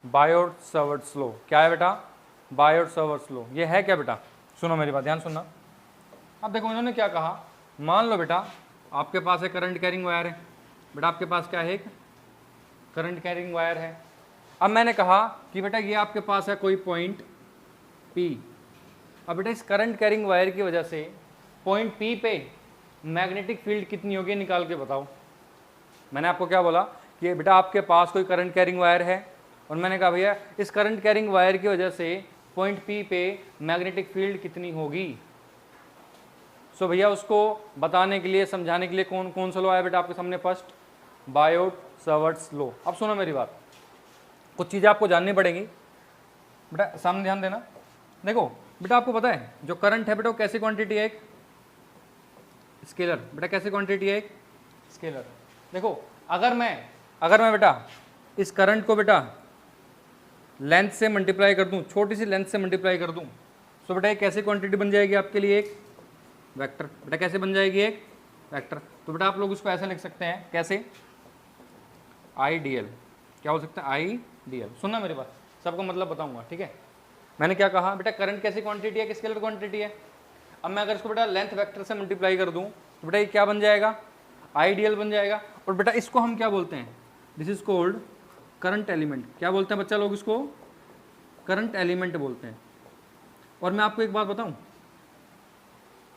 Biot Savart's law. क्या है बेटा? Biot Savart's law. ये है क्या बेटा? सुनो मेरी बात, ध्यान सुनना। अब देखो इन्होंने क्या कहा, मान लो बेटा आपके पास एक करंट कैरिंग वायर है। बेटा आपके पास क्या है? एक करंट कैरिंग वायर है। अब मैंने कहा कि बेटा ये आपके पास है कोई पॉइंट P। अब बेटा इस करंट कैरिंग वायर की वजह से पॉइंट P पे मैग्नेटिक फील्ड कितनी होगी निकाल के बताओ। मैंने आपको क्या बोला कि बेटा आपके पास कोई करंट कैरिंग वायर है और मैंने कहा भैया इस करंट कैरिंग वायर की वजह से पॉइंट P पे मैग्नेटिक फील्ड कितनी होगी। सो भैया उसको बताने के लिए, समझाने के लिए कौन सा लॉ आया बेटा आपके सामने? First Biot Savart's law. अब सुनो मेरी बात, कुछ चीज़ें आपको जाननी पड़ेंगी बेटा, सामने ध्यान देना। देखो बेटा आपको पता है जो करंट है बेटा वो कैसी क्वांटिटी है? एक स्केलर। बेटा कैसी क्वांटिटी है? एक स्केलर। देखो अगर मैं बेटा इस करंट को बेटा लेंथ से मल्टीप्लाई कर दूं, छोटी सी लेंथ से मल्टीप्लाई कर दूं, तो बेटा एक कैसी क्वांटिटी बन जाएगी आपके लिए? एक वेक्टर। बेटा कैसे बन जाएगी? एक वेक्टर। तो बेटा आप लोग उसको ऐसे लिख सकते हैं, कैसे? आईडीएल। क्या हो सकता है? आईडीएल। सुनना मेरी बात, सबको मतलब बताऊंगा, ठीक है? मैंने क्या कहा बेटा, करंट कैसी क्वांटिटी है? स्केलर क्वांटिटी है। अब मैं अगर इसको बेटा लेंथ वेक्टर से मल्टीप्लाई कर दूं तो बेटा ये क्या बन जाएगा? आईडीएल बन जाएगा। और बेटा इसको हम क्या बोलते हैं? This is called current element. क्या बोलते हैं बच्चा लोग इसको? करंट एलिमेंट बोलते हैं। और मैं आपको एक बात बताऊं,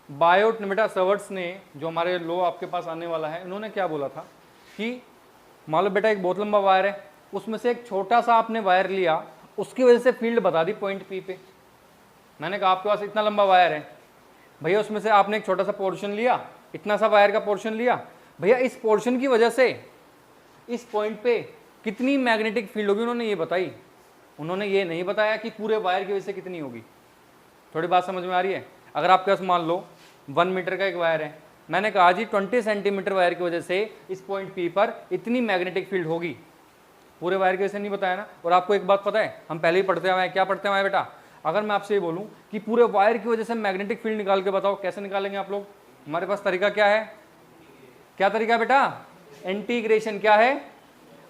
बायोट ने बेटा सावर्ट्स ने, जो हमारे लॉ आपके पास आने वाला है, इन्होंने क्या बोला था कि मान लो बेटा एक बहुत लंबा वायर है, उसमें से एक छोटा सा आपने वायर लिया, उसकी वजह से फील्ड बता दी पॉइंट P पे। मैंने कहा आपके पास इतना लंबा वायर है भैया, उसमें से आपने एक छोटा सा पोर्शन लिया, इतना सा वायर का पोर्शन लिया भैया, इस पोर्शन की वजह से इस पॉइंट पे कितनी मैग्नेटिक फील्ड होगी, उन्होंने ये बताई। उन्होंने ये नहीं बताया कि पूरे वायर की वजह से कितनी होगी। थोड़ी बात समझ में आ रही है? अगर आपके पास मान लो 1 मीटर का एक वायर है, मैंने कहा जी 20 सेंटीमीटर वायर की वजह से इस पॉइंट P पर इतनी मैग्नेटिक फील्ड होगी, पूरे वायर की वजह से नहीं बताया ना। और आपको एक बात पता है, हम पहले ही पढ़ते हुए हैं, क्या पढ़ते हुए हैं बेटा? अगर मैं आपसे ये बोलूं कि पूरे वायर की वजह से मैग्नेटिक फील्ड निकाल के बताओ, कैसे निकालेंगे आप लोग? हमारे पास तरीका क्या है? क्या तरीका है बेटा? इंटीग्रेशन। क्या है?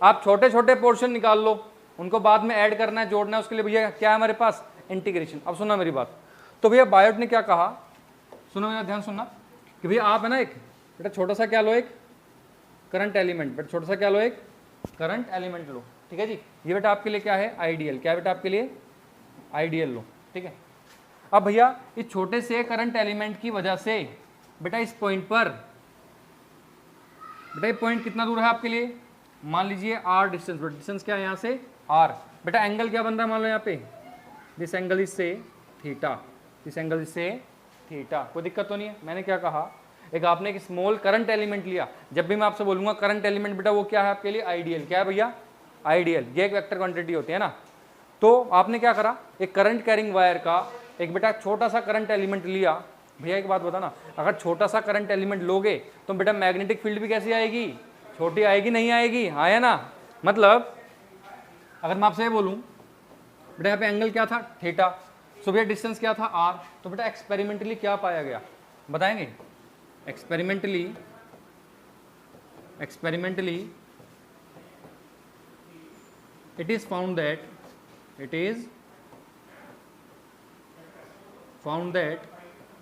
आप छोटे छोटे पोर्शन निकाल लो, उनको बाद में ऐड करना है, जोड़ना है, उसके लिए भैया क्या है हमारे पास? इंटीग्रेशन। अब सुनना मेरी बात, तो भैया बायोट ने क्या कहा, सुनो मेरा ध्यान सुनना, कि भैया आप है ना एक बेटा छोटा सा क्या लो, एक करंट एलिमेंट। बेटा छोटा सा क्या लो? एक करंट एलिमेंट लो, ठीक है जी। ये बेटा आपके लिए क्या है? आइडियल। क्या बेटा आपके लिए? आइडियल लो, ठीक है। अब भैया इस छोटे से करंट एलिमेंट की वजह से बेटा इस पॉइंट पर, बेटा ये पॉइंट कितना दूर है आपके लिए? मान लीजिए r डिस्टेंस। डिस्टेंस क्या है यहाँ से? r। बेटा एंगल क्या बन रहा है मान लो यहाँ पे? दिस एंगल इज से थीटा, दिस एंगल इज से थीटा। कोई दिक्कत तो नहीं है? मैंने क्या कहा, एक आपने एक स्मॉल करंट एलिमेंट लिया। जब भी मैं आपसे बोलूंगा करंट एलिमेंट बेटा वो क्या है आपके लिए? आइडियल। क्या है भैया? आइडियल। ये एक वेक्टर क्वांटिटी होती है ना। तो आपने क्या करा, एक करंट कैरिंग वायर का एक बेटा छोटा सा करंट एलिमेंट लिया। भैया एक बात बताना, अगर छोटा सा करंट एलिमेंट लोगे तो बेटा मैग्नेटिक फील्ड भी कैसी आएगी? छोटी आएगी, नहीं आएगी? हाँ या ना? मतलब अगर मैं आपसे ये बोलूं बेटा यहाँ पे एंगल क्या था? थीटा। सो भैया डिस्टेंस क्या था? r। तो बेटा एक्सपेरिमेंटली क्या पाया गया बताएंगे? Experimentally it is found that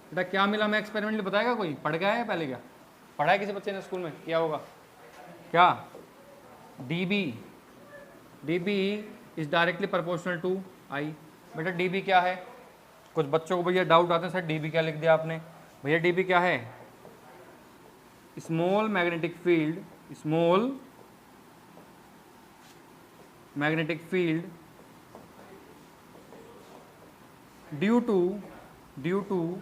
बेटा क्या मिला? मैं एक्सपेरिमेंटली बताएगा कोई? पढ़ गया है पहले? क्या पढ़ा है किसी बच्चे ने स्कूल में? किया होगा क्या? dB is directly proportional to I। बेटा dB क्या है? कुछ बच्चों को भैया डाउट आते हैं, सर dB क्या लिख दिया आपने? भैया dB क्या है? Small magnetic field due to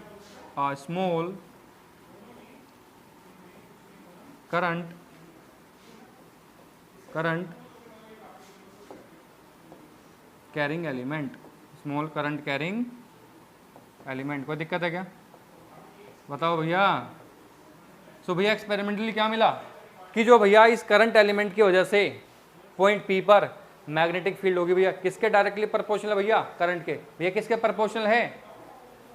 a small current carrying element, small current carrying element. कोई दिक्कत है क्या? बताओ भैया। सो भैया एक्सपेरिमेंटली क्या मिला कि जो भैया इस करंट एलिमेंट की वजह से पॉइंट P पर मैग्नेटिक फील्ड होगी भैया किसके डायरेक्टली प्रोपोर्शनल है? भैया करंट के। भैया किसके प्रोपोर्शनल है?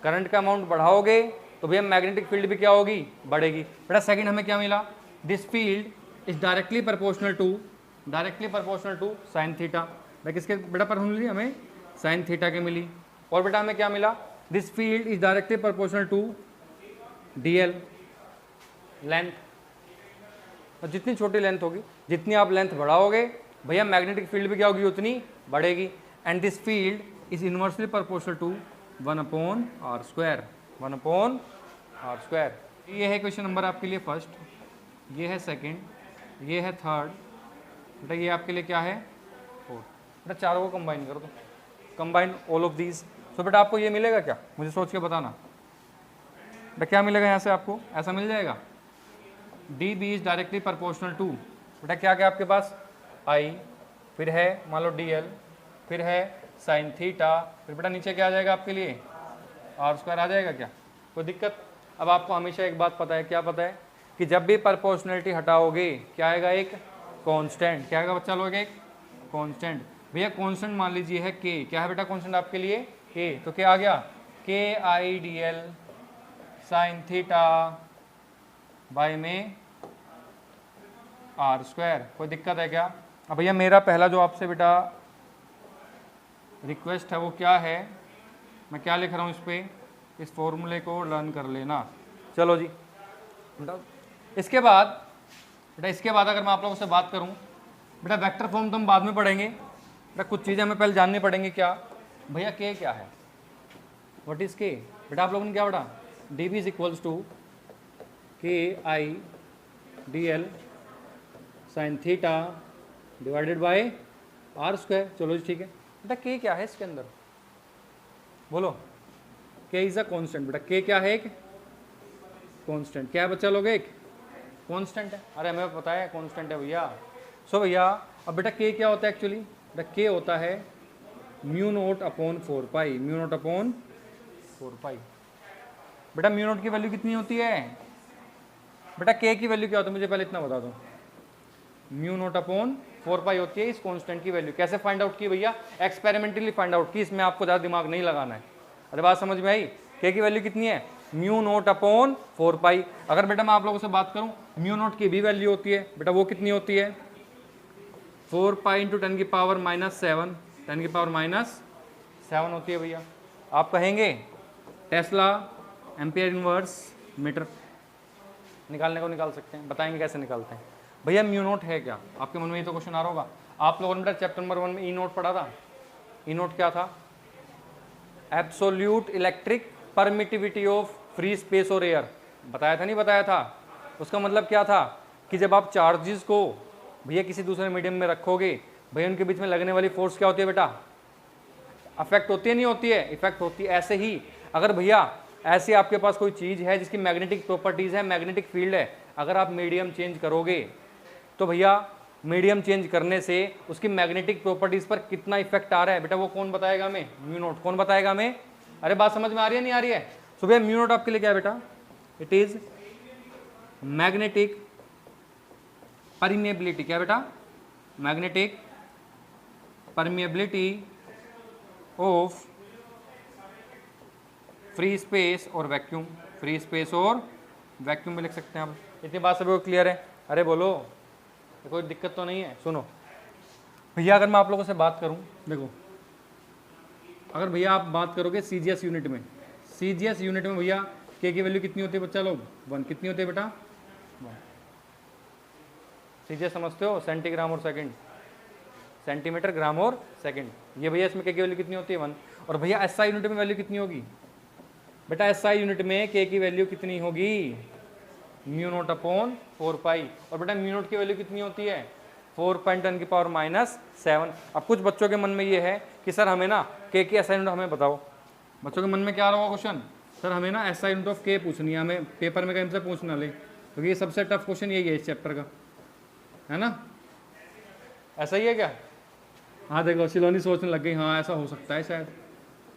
करंट का अमाउंट बढ़ाओगे तो भैया मैग्नेटिक फील्ड भी क्या होगी? बढ़ेगी। बेटा सेकंड हमें क्या मिला? This field is directly proportional to sine theta. किसके बेटा पर मिली हमें, साइन थीटा के मिली। और बेटा हमें क्या मिला, this field is directly proportional to dl length. और जितनी छोटी लेंथ होगी, जितनी आप लेंथ बढ़ाओगे भैया मैग्नेटिक फील्ड भी क्या होगी, उतनी बढ़ेगी। And this field is inversely proportional to 1/r², 1/r²। ये है क्वेश्चन नंबर आपके लिए फर्स्ट, ये है सेकंड, ये है थर्ड, बेटा ये आपके लिए क्या है, फोर्थ। बेटा चारों को कंबाइन कर दो, कंबाइन ऑल ऑफ दीज। तो बेटा आपको ये मिलेगा क्या, मुझे सोच के बताना बेटा क्या मिलेगा यहाँ से आपको, ऐसा मिल जाएगा D B is directly proportional to, बेटा क्या क्या आपके पास आई, फिर है मान लो डी एल, फिर है साइन थीटा, फिर बेटा नीचे क्या आ जाएगा आपके लिए, r² आ जाएगा क्या, कोई दिक्कत। अब आपको हमेशा एक बात पता है, क्या पता है कि जब भी प्रोपोर्शनलिटी हटाओगे क्या आएगा, एक कांस्टेंट। क्या आएगा बच्चा लोग, एक कांस्टेंट। भैया कांस्टेंट मान लीजिए है के, क्या है बेटा कांस्टेंट आपके लिए, के, तो क्या आ गया, के I D L sine theta by में r²। कोई दिक्कत है क्या। अब भैया मेरा पहला जो आपसे बेटा रिक्वेस्ट है वो क्या है, मैं क्या लिख रहा हूँ इस पर, इस फॉर्मूले को लर्न कर लेना। चलो जी बेटा इसके बाद अगर मैं आप लोगों से बात करूँ बेटा, वेक्टर फॉर्म तो हम बाद में पढ़ेंगे बेटा, कुछ चीज़ें हमें पहले जाननी पड़ेंगी। क्या भैया के क्या है, व्हाट इज के, बेटा आप लोगों ने क्या पढ़ा, D B is equals to K I D L sine theta divided by r²। चलो जी ठीक है बेटा, के क्या है इसके अंदर, बोलो, के इज अ कांस्टेंट। बेटा के क्या है, एक कांस्टेंट। क्या है बच्चा लोग, एक कांस्टेंट है। अरे हमें पता है कांस्टेंट है भैया। सो भैया अब बेटा के क्या होता है एक्चुअली, बेटा के होता है mu naught upon 4 mu naught upon 4 बेटा म्यू नोट की वैल्यू कितनी होती है, बेटा के की वैल्यू क्या होती है मुझे पहले इतना बता दो, म्यू नोट अपॉन 4 होती है इस कांस्टेंट की वैल्यू। कैसे फाइंड आउट की भैया, एक्सपेरिमेंटली फाइंड आउट की, इसमें आपको ज़्यादा दिमाग नहीं लगाना है। अरे बात समझ में आई, के की वैल्यू कितनी है, म्यू नोट अपॉन 4 अगर बेटा मैं आप लोगों से बात करूं म्यू नोट की भी वैल्यू होती है बेटा, वो कितनी होती है 4 इंटू 10⁻⁻7 10⁻⁻7 होती है भैया। आप कहेंगे टेस्ला एम्पियर इनवर्स मीटर निकालने को निकाल सकते हैं, बताएंगे कैसे निकालते हैं। भैया म्यू नोट है क्या, आपके मन में ये तो क्वेश्चन आ रहा होगा। आप लोगों ने बेटा चैप्टर नंबर 1 में ई नोट पढ़ा था। ई नोट क्या था, absolute electric permittivity of free space और एयर, बताया था नहीं बताया था। उसका मतलब क्या था कि जब आप चार्जेस को भैया किसी दूसरे मीडियम में रखोगे भैया उनके बीच में लगने वाली फोर्स क्या होती है बेटा, अफेक्ट होती है नहीं होती है, इफेक्ट होती है। ऐसे ही अगर भैया ऐसे आपके पास कोई चीज़ है जिसकी मैग्नेटिक प्रॉपर्टीज़ है, मैग्नेटिक फील्ड है, अगर आप मीडियम चेंज करोगे तो भैया मीडियम चेंज करने से उसकी मैग्नेटिक प्रॉपर्टीज़ पर कितना इफेक्ट आ रहा है बेटा वो कौन बताएगा हमें, म्यू नोट। कौन बताएगा हमें, अरे बात समझ में आ रही है नहीं आ रही है। सो भैया म्यू नोट आपके लिए क्या है बेटा, इट इज मैग्नेटिक परमिएबिलिटी। क्या बेटा, magnetic permeability of free space और वैक्यूम, फ्री स्पेस और वैक्यूम में लिख सकते हैं हम। इतनी बात सभी को क्लियर है, अरे बोलो कोई दिक्कत तो नहीं है। सुनो भैया अगर मैं आप लोगों से बात करूं, देखो अगर भैया आप बात करोगे सीजीएस यूनिट में, सीजीएस यूनिट में भैया के की वैल्यू कितनी होती है बच्चा लोग, 1 कितनी होती है बेटा 1। सीजीएस समझते हो, सेंटीग्राम और सेकंड, सेंटीमीटर ग्राम और सेकंड। ये भैया इसमें के की वैल्यू कितनी होती है 1। और भैया एसआई यूनिट में वैल्यू कितनी होगी बेटा, एसआई यूनिट में के की वैल्यू कितनी होगी, म्यू नोट अपॉन 4 और बेटा म्यू नोट की वैल्यू कितनी होती है 4 × 10⁻⁷। अब कुछ बच्चों के मन में ये है कि सर हमें ना के की एसआई यूनिट हमें बताओ। बच्चों के मन में क्या आ रहा होगा क्वेश्चन, सर हमें ना एसआई यूनिट ऑफ के पूछनी है, हमें पेपर में कहीं से पूछना ले, क्योंकि ये सबसे टफ क्वेश्चन यही है इस चैप्टर का, है ना। ऐसा ही है क्या, हाँ देखो सिलोनी सोचने लग गई, हाँ ऐसा हो सकता है शायद।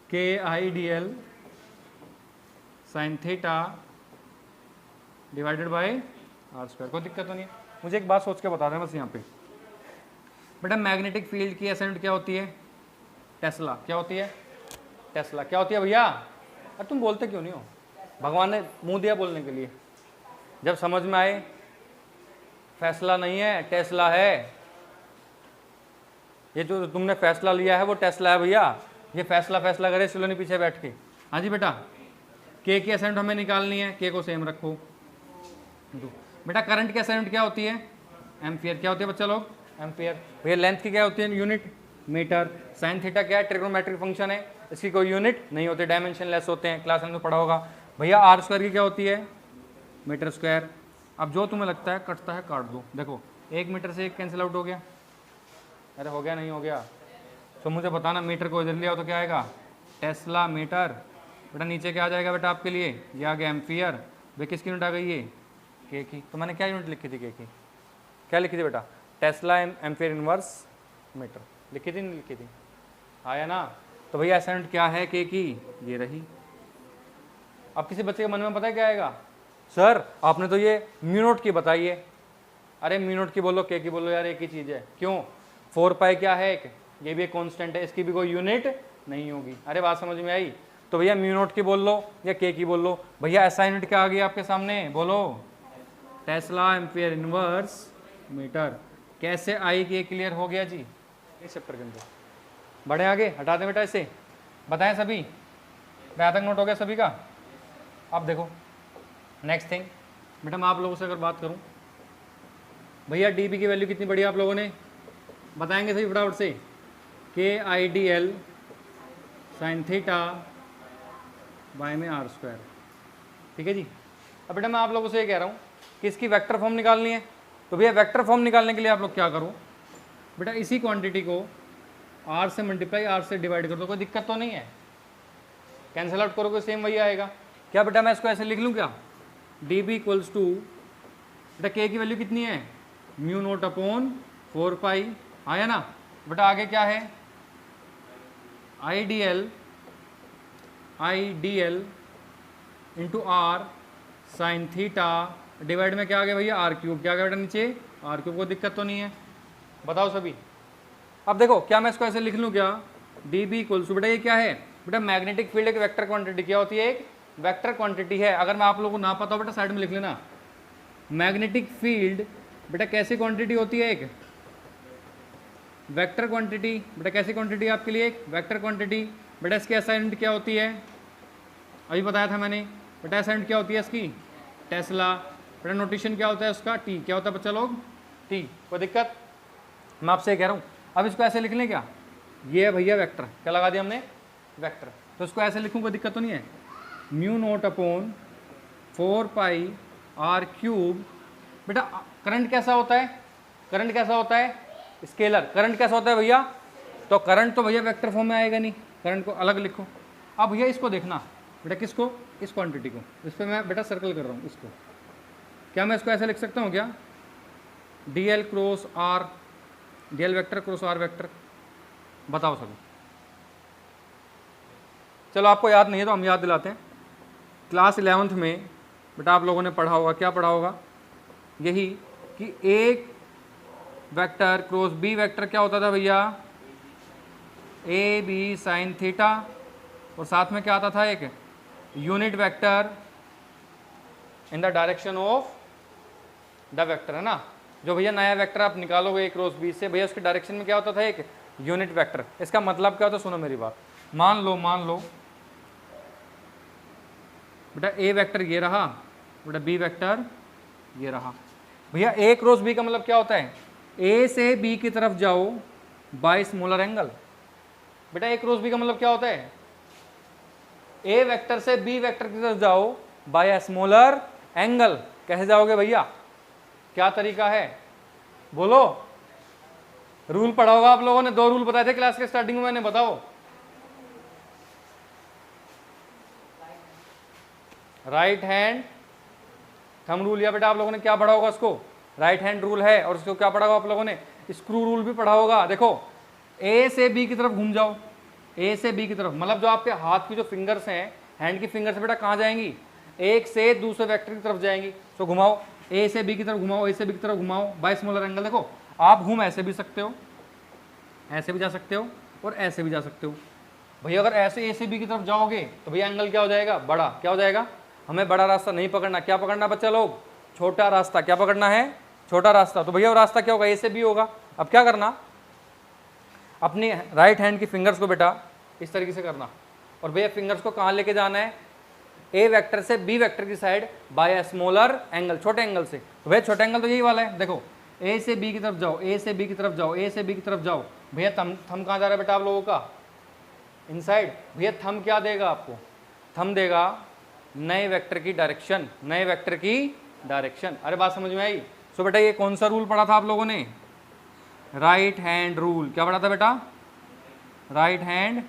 के I D L sine theta divided by r², कोई दिक्कत तो नहीं है। मुझे एक बात सोच के बता दें बस यहाँ पे, बेटा मैग्नेटिक फील्ड की एसआई यूनिट क्या होती है, टेस्ला। क्या होती है, टेस्ला। क्या होती है भैया, अब तुम बोलते क्यों नहीं हो, भगवान ने मुंह दिया बोलने के लिए, जब समझ में आए। फैसला नहीं है टेस्ला है, ये जो तुमने फैसला लिया है वो टेस्ला है भैया, ये फैसला करे सिलोनी पीछे बैठ के। हाँ जी बेटा, के की असाइनमेंट हमें निकालनी है, के को सेम रखो। बेटा करंट की असाइनमेंट क्या होती है? एम्पियर। क्या होती है बच्चा लोग? एम्पियर। भैया लेंथ की क्या होती है? Unit, metre. साइन थीटा क्या है? ट्रिग्नोमेट्रिक फंक्शन है, इसकी कोई यूनिट नहीं होती, डायमेंशन लेस होते हैं, क्लास में तो पढ़ा होगा। भैया आर स्क्वायर की क्या होती है? Metre square. अब जो तुम्हें लगता है कटता है काट दो। देखो 1 मीटर से 1 कैंसिल आउट हो गया। अरे हो गया नहीं हो गया? तो मुझे बताना, मीटर को इधर लिया तो क्या आएगा? Tesla metre. बेटा नीचे क्या आ जाएगा बेटा आपके लिए? ये आ गया एम्पियर। भाई किसकी यूनिट आ गई? ये के की। तो मैंने क्या यूनिट लिखी थी के की? क्या लिखी थी बेटा? टेस्ला एम्पियर इनवर्स मीटर लिखी थी, नहीं लिखी थी? आया ना? तो भैया असाइनमेंट क्या है के की? ये रही। अब किसी बच्चे के मन में पता है क्या आएगा? सर आपने तो ये म्यू नोट की बताई है। अरे म्यू नोट की बोलो, के की बोलो यार, एक ही चीज़ है। क्यों? 4 पाई क्या है? एक, ये भी एक कांस्टेंट है, इसकी भी कोई यूनिट नहीं होगी। अरे बात समझ में आई? तो भैया म्यू नोट की बोल लो या के की बोल लो। भैया असाइनमेंट क्या आ गई आपके सामने? बोलो, टेस्ला एम्पियर इनवर्स मीटर। कैसे आई कि क्लियर हो गया जी इस चैप्टर के अंदर। बढ़े आगे, हटा दें बेटा इसे, बताएं सभी? यहाँ तक नोट हो गया सभी का? अब देखो नेक्स्ट थिंग बेटा, मैं आप लोगों से अगर बात करूं, भैया डी बी की वैल्यू कितनी पढ़ी आप लोगों ने? बताएंगे सही फटाफट से। के I D L sine theta by में आर स्क्वायर। ठीक है जी। अब बेटा मैं आप लोगों से ये कह रहा हूँ कि इसकी वेक्टर फॉर्म निकालनी है। तो भैया वेक्टर फॉर्म निकालने के लिए आप लोग क्या करो बेटा, इसी क्वांटिटी को आर से मल्टीप्लाई आर से डिवाइड कर दो, कोई दिक्कत तो नहीं है। कैंसिल आउट करोगे सेम वही आएगा। क्या बेटा मैं इसको ऐसे लिख लूँ क्या? डी बी इक्वल्स टू, बेटा के की वैल्यू कितनी है? Mu naught upon 4 pi. आया ना बेटा? आगे क्या है? I D L into R sine theta divide में क्या आ गया भैया? R cube. क्या आ गया बेटा नीचे? R cube. को दिक्कत तो नहीं है? बताओ सभी। अब देखो क्या मैं इसको ऐसे लिख लूँ क्या? डी बी इक्वल्स टू, बेटा ये क्या है बेटा? मैग्नेटिक फील्ड एक वेक्टर क्वांटिटी। क्या होती है? एक वेक्टर क्वांटिटी है। अगर मैं आप लोगों को ना पता हो बेटा साइड में लिख लेना। मैग्नेटिक फील्ड बेटा कैसी क्वांटिटी होती है? एक वेक्टर क्वांटिटी। बेटा कैसी क्वांटिटी है आपके लिए? एक वेक्टर क्वांटिटी। बेटा इसकी असाइनमेंट क्या होती है? अभी बताया था मैंने। बेटा असाइनमेंट क्या होती है इसकी? टेस्ला। बेटा नोटेशन क्या होता है उसका? टी। क्या होता है बच्चा लोग? टी। कोई दिक्कत? मैं आपसे कह रहा हूँ अब इसको ऐसे लिख लें क्या? ये है भैया वेक्टर। क्या लगा दिया हमने? वेक्टर। तो इसको ऐसे लिखूँ, कोई दिक्कत तो नहीं है? Mu naught upon 4 pi R cube. बेटा करंट कैसा होता है? करंट कैसा होता है? स्केलर। करंट कैसा होता है भैया? तो करंट तो भैया वेक्टर फॉर्म में आएगा नहीं, करंट को अलग लिखो। अब भैया इसको देखना बेटा, किसको? इस क्वांटिटी को। इस पर मैं बेटा सर्कल कर रहा हूँ इसको। क्या मैं इसको ऐसे लिख सकता हूँ क्या? D L cross R, D L vector cross R vector. बताओ सभी। चलो आपको याद नहीं है तो हम याद दिलाते हैं। क्लास 11th में बेटा आप लोगों ने पढ़ा होगा, क्या पढ़ा होगा? यही कि एक वेक्टर क्रॉस बी वेक्टर क्या होता था भैया? ए बी साइन थीटा, और साथ में क्या आता था? एक unit vector in the direction of the vector, है ना? जो भैया नया वेक्टर आप निकालोगे एक क्रॉस बी से, भैया उसके डायरेक्शन में क्या होता था? एक यूनिट वेक्टर। इसका मतलब क्या होता है? सुनो मेरी बात। मान लो बेटा ए वेक्टर ये रहा, बेटा बी वेक्टर ये रहा। भैया ए क्रॉस बी का मतलब क्या होता है? ए से बी की तरफ जाओ बाय स्मॉलर एंगल। बेटा ए क्रॉस बी का मतलब क्या होता है? ए वेक्टर से बी वेक्टर की तरफ जाओ बाय स्मॉलर एंगल। कैसे जाओगे भैया? क्या तरीका है? बोलो। रूल पढ़ा होगा आप लोगों ने, 2 रूल बताए थे क्लास के स्टार्टिंग में मैंने। बताओ। राइट हैंड थंब रूल, या बेटा आप लोगों ने क्या पढ़ा होगा उसको? राइट हैंड रूल है। और उसको क्या पढ़ा होगा आप लोगों ने? स्क्रू रूल भी पढ़ा होगा। देखो ए से बी की तरफ घूम जाओ, ए से बी की तरफ, मतलब जो आपके हाथ की जो फिंगर्स हैं, हैंड की फिंगर्स बेटा कहाँ जाएंगी? एक से दूसरे वेक्टर की तरफ जाएंगी। तो घुमाओ, ए से बी की तरफ घुमाओ, ए से बी की तरफ घुमाओ बाय स्मॉलर एंगल। देखो आप घूम ऐसे भी सकते हो, ऐसे भी जा सकते हो, और ऐसे भी जा सकते हो। भैया अगर ऐसे ए से बी की तरफ जाओगे तो भैया एंगल क्या हो जाएगा? बड़ा। क्या हो जाएगा? हमें बड़ा रास्ता नहीं पकड़ना। क्या पकड़ना बच्चा लोग? छोटा रास्ता। क्या पकड़ना है? छोटा रास्ता। तो भैया वो रास्ता क्या होगा? ए से बी होगा। अब क्या करना, अपनी राइट हैंड की फिंगर्स को बेटा इस तरीके से करना, और भैया फिंगर्स को कहाँ लेके जाना है, ए वेक्टर से बी वेक्टर की side by a smaller angle, छोटे एंगल से। तो भैया छोटा एंगल तो यही वाला है, देखो ए से बी की तरफ जाओ, ए से बी की तरफ जाओ, ए से बी की तरफ जाओ। भैया थम कहाँ जा रहा है बेटा आप लोगों का, इनसाइड। भैया थम क्या देगा आपको, थम देगा नए वेक्टर की डायरेक्शन, नए वेक्टर की डायरेक्शन। अरे बात समझ में आई। सो बेटा ये कौन सा रूल पढ़ा था आप लोगों ने, राइट हैंड रूल। क्या पढ़ा था बेटा, राइट हैंड,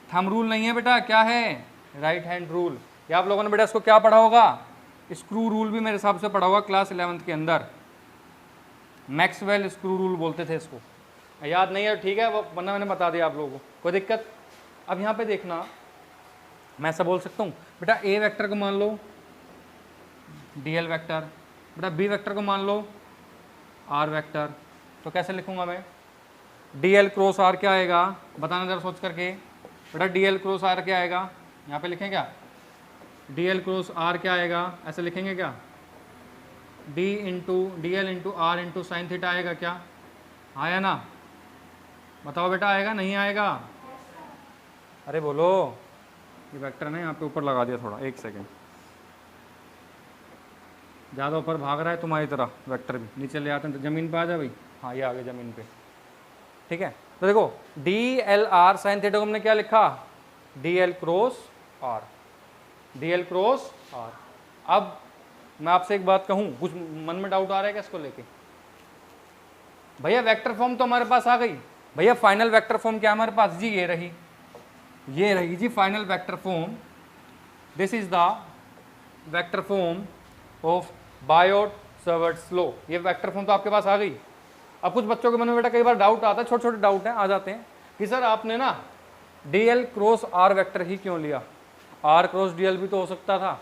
थम रूल नहीं है बेटा, क्या है, राइट हैंड रूल। या आप लोगों ने बेटा इसको क्या पढ़ा होगा, स्क्रू रूल भी मेरे हिसाब से पढ़ा होगा क्लास 11th के अंदर, मैक्सवेल स्क्रू रूल बोलते थे इसको। याद नहीं है ठीक है, वो वरना मैंने बता दिया आप लोगों को, कोई दिक्कत। अब यहाँ पे देखना, मैं ऐसा बोल सकता हूँ बेटा ए वेक्टर को मान लो डीएल वेक्टर, बेटा बी वेक्टर को मान लो आर वेक्टर। तो कैसे लिखूंगा मैं, डीएल क्रॉस आर क्या आएगा, बताना जरा सोच करके। बेटा डीएल क्रॉस आर क्या आएगा, यहाँ पे लिखें क्या, डीएल क्रॉस आर क्या आएगा, ऐसे लिखेंगे क्या, D into R into sine theta आएगा क्या, आया ना, बताओ बेटा आएगा नहीं आएगा, अरे बोलो। ये वेक्टर ने यहाँ पे ऊपर लगा दिया थोड़ा, एक सेकेंड, ज़्यादा ऊपर भाग रहा है तुम्हारी तरह वेक्टर भी, नीचे ले आते हैं तो ज़मीन पे आ जा भाई। हाँ ये आ गया ज़मीन पे, ठीक है। तो देखो D L R sine theta को हमने क्या लिखा, D L cross R, D L cross R. अब मैं आपसे एक बात कहूँ, कुछ मन में डाउट आ रहा है क्या इसको लेके, भैया वेक्टर फॉर्म तो हमारे पास आ गई, भैया फाइनल वेक्टर फॉर्म क्या हमारे पास जी, ये रही जी final vector form. This is the vector form of Biot Savart's law. ये वेक्टर फॉर्म तो आपके पास आ गई। अब कुछ बच्चों के मन में बेटा कई बार डाउट आता है, छोटे छोटे डाउट हैं, आ जाते हैं कि सर आपने ना D L cross R vector ही क्यों लिया, आर क्रॉस डी एल भी तो हो सकता था।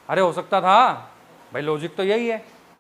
अरे हो सकता था भाई, लॉजिक तो यही है।